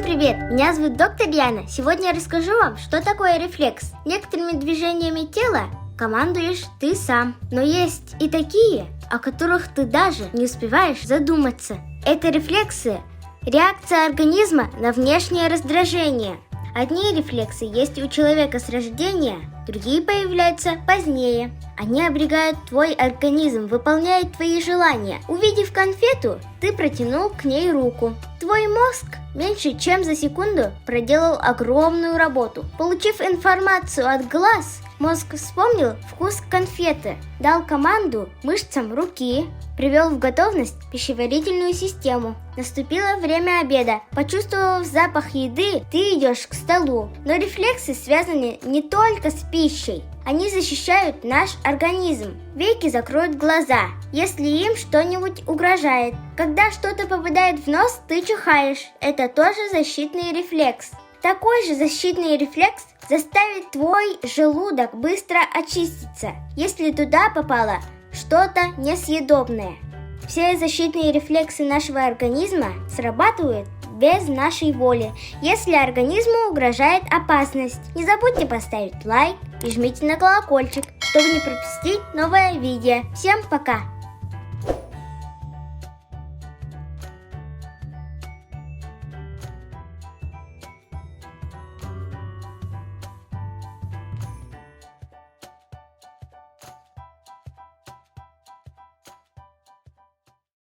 привет! Меня зовут доктор Яна. Сегодня я расскажу вам, что такое рефлекс. Некоторыми движениями тела командуешь ты сам. Но есть и такие, о которых ты даже не успеваешь задуматься. Это рефлексы – реакция организма на внешнее раздражение. Одни рефлексы есть у человека с рождения, другие появляются позднее. Они оберегают твой организм, выполняют твои желания. Увидев конфету, ты протянул к ней руку. Твой мозг меньше чем за секунду проделал огромную работу. Получив информацию от глаз, мозг вспомнил вкус конфеты, дал команду мышцам руки, привел в готовность пищеварительную систему. Наступило время обеда. Почувствовав запах еды, ты идешь к столу. Но рефлексы связаны не только с пищей. Они защищают наш организм. Веки закроют глаза, если им что-нибудь угрожает. Когда что-то попадает в нос, ты чихаешь. Это тоже защитный рефлекс. Такой же защитный рефлекс заставит твой желудок быстро очиститься, если туда попало что-то несъедобное. Все защитные рефлексы нашего организма срабатывают без нашей воли, если организму угрожает опасность. Не забудьте поставить лайк и жмите на колокольчик, чтобы не пропустить новое видео. Всем пока!